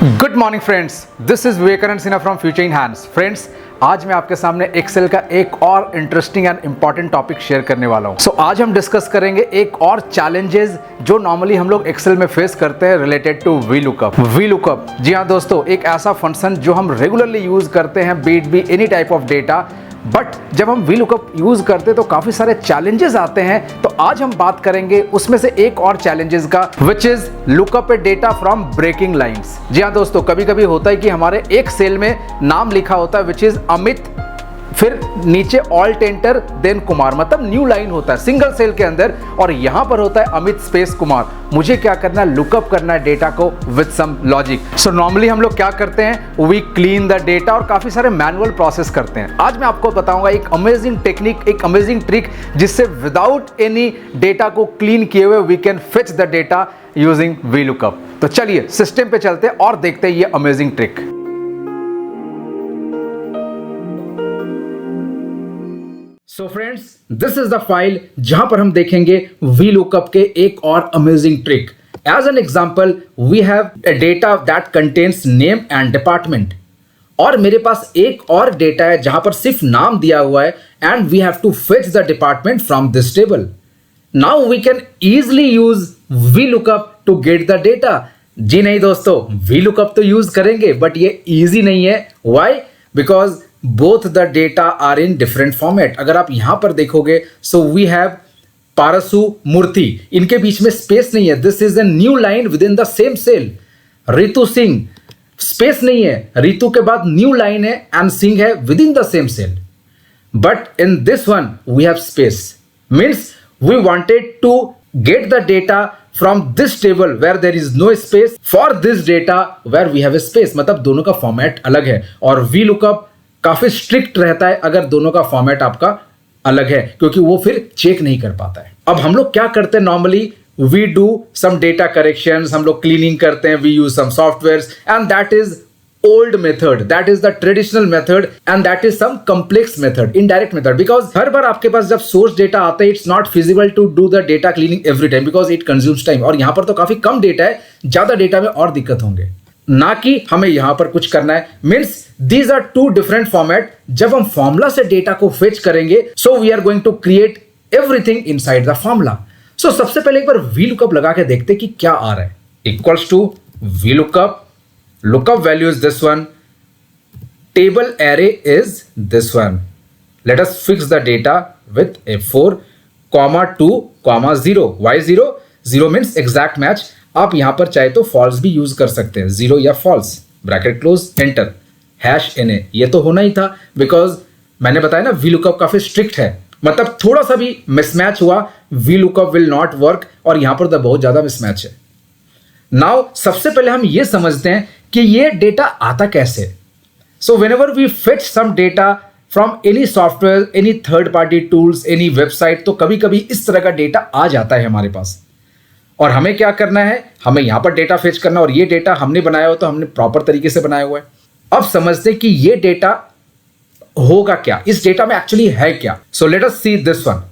Good morning friends, this is Vivekanand Sinha from future in hands. Friends, आज मैं आपके सामने एक्सेल का एक और interesting and important topic share करने वाला हूं। सो आज हम डिस्कस करेंगे एक और चैलेंजेस जो नॉर्मली हम लोग एक्सेल में फेस करते हैं related to VLOOKUP. VLOOKUP, जी हाँ दोस्तों, एक ऐसा फंक्शन जो हम रेगुलरली यूज करते हैं be it be any type of data. But जब हम वी लुकअप यूज करते हैं तो काफी सारे चैलेंजेस आते हैं। तो आज हम बात करेंगे उसमें से एक और चैलेंजेस का, which is lookup a data from breaking lines. जी हाँ दोस्तों, कभी कभी होता है कि हमारे एक सेल में नाम लिखा होता है विच इज अमित, फिर नीचे ऑल्ट एंटर देन कुमार, मतलब न्यू लाइन होता है सिंगल सेल के अंदर, और यहां पर होता है अमित स्पेस कुमार। मुझे क्या करना है, लुकअप करना है डेटा को with some logic. So normally हम लोग क्या करते हैं, वी क्लीन द डेटा और काफी सारे मैनुअल प्रोसेस करते हैं। आज मैं आपको बताऊंगा एक अमेजिंग टेक्निक, एक अमेजिंग ट्रिक जिससे विदाउट एनी डेटा को क्लीन किए हुए we can fetch the data using V lookup. तो चलिए सिस्टम पे चलते हैं और देखते हैं ये amazing trick. So friends, this is the file जहां पर हम देखेंगे वी लुकअप के एक और amazing trick. As an example, we have a data that contains name and department, और मेरे पास एक और डेटा है जहां पर सिर्फ नाम दिया हुआ है, and we have to fetch the department from this table. Now we can easily use VLOOKUP to get the data. जी नहीं दोस्तों, वी लुकअप तो यूज करेंगे बट ये इजी नहीं है। Why? Because both the data are in different format। अगर आप यहां पर देखोगे, so we have पारसु मूर्ति, इनके बीच में स्पेस नहीं है, this is a new line within the same cell. Ritu Singh, space नहीं है, रितु के बाद न्यू लाइन है एंड सिंह है within the same cell. But in this one we have space, means we wanted to get the data from this table where there is no space for this data where we have a space। मतलब दोनों का format अलग है, और V lookup काफी strict रहता है अगर दोनों का फॉर्मेट आपका अलग है, क्योंकि वो फिर चेक नहीं कर पाता है। अब हम लोग क्या करते हैं, normally we do some data corrections, हम लोग क्लीनिंग करते हैं, we use some softwares, and that is old method, that is the traditional method, and that is some complex method, indirect method, because हर बार आपके पास जब source data आता है, it's not feasible to do the data cleaning every time because it consumes time। और यहां पर तो काफी कम data है, ज्यादा डेटा में और दिक्कत होंगे, ना कि हमें यहां पर कुछ करना है। Means these are two different format। जब हम फॉर्मूला से डेटा को फेच करेंगे, so we are going to create everything inside the formula। so सबसे पहले एक बार VLOOKUP लगा के देखते कि क्या आ रहा है। Equals to VLOOKUP, lookup value is this one, table array is this one। let us fix the data with F4, 2, 0। why 0? 0 means exact match। आप यहां पर चाहे तो false भी यूज कर सकते हैं, 0 या false, bracket close, enter, #NA। ये तो होना ही था बिकॉज मैंने बताया ना VLOOKUP काफी स्ट्रिक्ट है, मतलब थोड़ा सा भी मिसमैच हुआ VLOOKUP will not work, और यहां पर तो बहुत ज्यादा मिसमैच है। नाउ सबसे पहले हम ये समझते हैं कि ये डेटा आता कैसे। So whenever we fetch some data from any software, any third party tools, any website, तो कभी कभी इस तरह का डेटा आ जाता है हमारे पास, और हमें क्या करना है, हमें यहां पर डेटा फेच करना, और ये डेटा हमने बनाया हो तो हमने प्रॉपर तरीके से बनाया हुआ है। अब समझते हैं कि ये डेटा होगा क्या, इस डेटा में एक्चुअली है क्या। So let us see this one.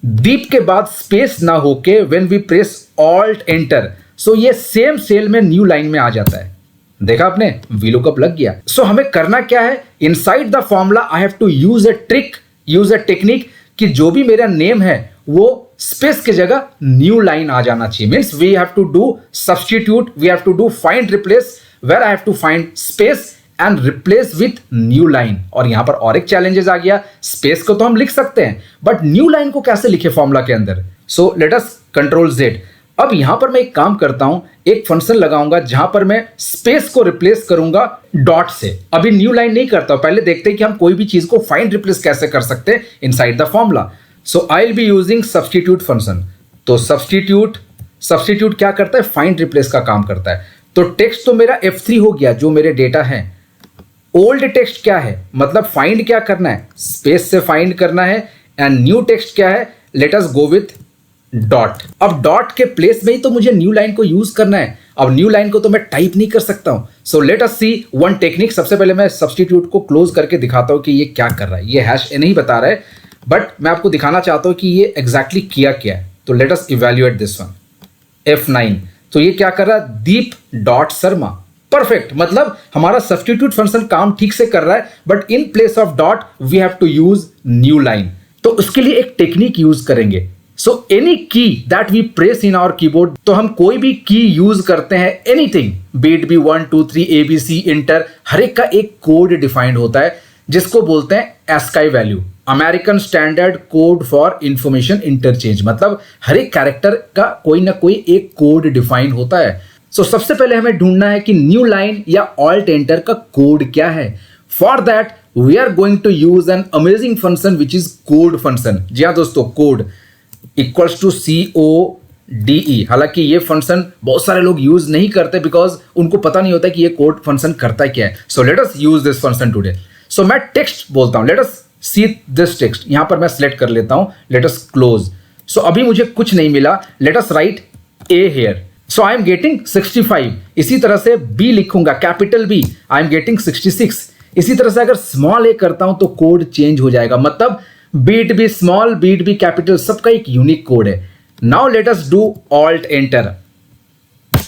Deep के बाद स्पेस ना होके when we press alt enter, so ये सेम सेल में न्यू लाइन में आ जाता है। देखा आपने, VLOOKUP लग गया। सो हमें करना क्या है, inside the formula I have to use a trick, use a technique, कि जो भी मेरा नेम है वो स्पेस की जगह न्यू लाइन आ जाना चाहिए। Means we have to do substitute, we have to do find replace, where I have to find space and replace with new line. और यहां पर और एक चैलेंजेस आ गया, स्पेस को तो हम लिख सकते हैं बट न्यू लाइन को कैसे लिखे फॉर्मूला के अंदर। सो लेट अस कंट्रोल Z। अब यहां पर मैं एक काम करता हूं, एक फंक्शन लगाऊंगा जहां पर मैं स्पेस को रिप्लेस करूंगा डॉट से। अभी न्यू लाइन नहीं करता हूं, पहले देखते हैं कि हम कोई भी चीज को फाइंड रिप्लेस कैसे कर सकते हैं inside the formula. So I will be using substitute function. तो सब्स्टिट्यूट क्या करता है, फाइंड रिप्लेस का काम करता है। तो टेक्स्ट तो मेरा F3 हो गया, जो मेरे डेटा है। ओल्ड टेक्स्ट क्या है, मतलब फाइंड क्या करना है, स्पेस से फाइंड करना है, एंड न्यू टेक्स्ट क्या है, let us go with dot. अब डॉट के प्लेस में ही तो मुझे न्यू लाइन को यूज करना है, अब न्यू लाइन को तो मैं टाइप नहीं कर सकता हूं। सो लेट अस सी वन टेक्निक। सबसे पहले मैं सब्स्टिट्यूट को क्लोज करके दिखाता हूं कि ये क्या कर रहा है। ये #NA ही बता रहा है, बट मैं आपको दिखाना चाहता हूं कि ये एग्जैक्टली किया क्या है। तो let us evaluate this one, F9। तो ये क्या कर रहा है, दीप डॉट शर्मा। परफेक्ट, मतलब हमारा सब्स्टिट्यूट फंक्शन काम ठीक से कर रहा है, but in place of dot we have to use new line. तो उसके लिए एक टेक्निक यूज करेंगे। So any key that we press in our keyboard, तो हम कोई भी की यूज करते हैं, anything be it B 1 2 3 ABC enter, हर एक का एक कोड डिफाइंड होता है जिसको बोलते हैं ASCII value, American standard code for information interchange. मतलब हर एक कैरेक्टर का कोई ना कोई एक कोड डिफाइन होता है। सो सबसे पहले हमें ढूंढना है कि न्यू लाइन या ऑल्ट एंटर का कोड क्या है। For that we are going to use an amazing function which is code function. जी हाँ दोस्तों, कोड इक्वल्स टू CODE। हालांकि ये फंक्शन बहुत सारे लोग यूज नहीं करते बिकॉज उनको पता नहीं होता कि ये कोड फंक्शन करता क्या है। So let us use this function today. So मैं टेक्स्ट बोलता हूं, let us see this text. यहां पर मैं सिलेक्ट कर लेता हूं, लेट अस क्लोज। सो अभी मुझे कुछ नहीं मिला, let us right A here। So I am getting 65। इसी तरह से B लिखूंगा, capital B, I am getting 66। इसी तरह से अगर स्मॉल a करता हूं तो कोड चेंज हो जाएगा। मतलब be it be small, be it be capital, सबका एक यूनिक कोड है। Now let us do alt enter,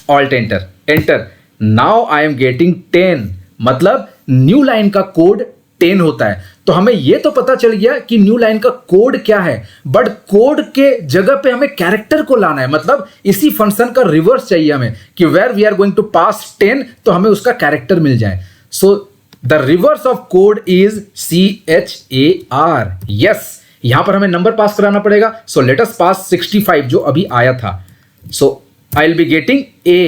alt enter, enter. Now I am getting 10। मतलब न्यू लाइन का कोड 10 होता है। तो हमें यह तो पता चल गया कि न्यू लाइन का कोड क्या है, बट कोड के जगह पे हमें कैरेक्टर को लाना है। मतलब इसी फंक्शन का रिवर्स चाहिए हमें कि where we are going to pass 10, तो हमें उसका कैरेक्टर मिल जाए। So the reverse of code is CHAR। Yes, यहां पर हमें नंबर पास कराना पड़ेगा। सो लेट अस पास 65 जो अभी आया था। So I will be getting A।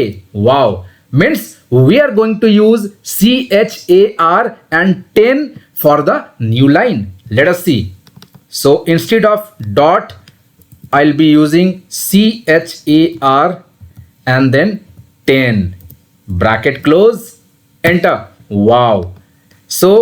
Wow, means we are going to use CHAR and 10 for the new line. Let us see. So instead of dot, I'll be using CHAR and then 10. Bracket close, enter. Wow. So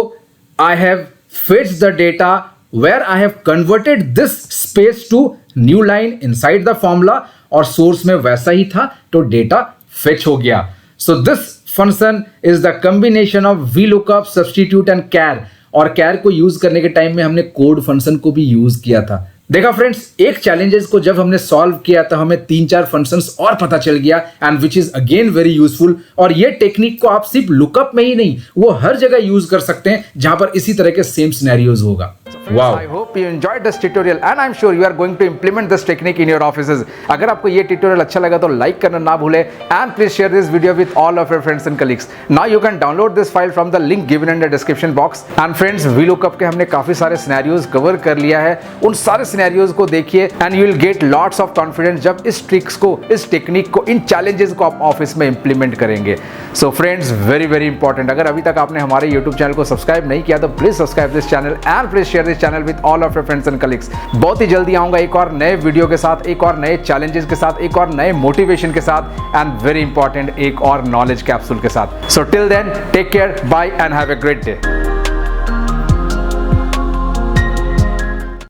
I have fetched the data where I have converted this space to new line inside the formula, और source में वैसा ही था तो data fetch हो गया। So this function is the combination of VLOOKUP, substitute and char। और char को use करने के टाइम में हमने कोड फंक्शन को भी यूज किया था। देखा फ्रेंड्स, एक चैलेंजेस को जब हमने सॉल्व किया तो हमें 3-4 फंक्शंस और पता चल गया, and which is again very useful. और ये टेक्निक को आप सिर्फ लुकअप में ही नहीं, वो हर जगह यूज कर सकते हैं जहां पर इसी तरह के सेम सिनेरियोज होगा। Wow. I hope you enjoyed this tutorial and I'm sure you are going to implement this technique in your offices. अगर आपको ये ट्यूटोरियल अच्छा लगा तो लाइक करना ना भूले, and please share this video with all of your friends and colleagues. Now you can download this file from the link given in the description box. And friends, VLOOKUP के हमने काफी सारे सिनेरियोज कवर कर लिया है। उन सारे scenarios को देखिए and you will get lots of confidence जब इस ट्रिक्स को, इस टेक्निक को, इन चैलेंजेस को आप ऑफिस में इंप्लीमेंट करेंगे। So friends, very important, अगर अभी तक आपने हमारे YouTube चैनल को सब्सक्राइब नहीं किया तो please subscribe this channel and please share this channel with all of your friends and colleagues. बहुत ही जल्दी आऊंगा एक और नए वीडियो के साथ, एक और नए चैलेंजेस के साथ, एक और नए मोटिवेशन के साथ, एंड वेरी इंपॉर्टेंट एक और नॉलेज कैप्सूल के साथ। So till then, take care, bye and have a great day.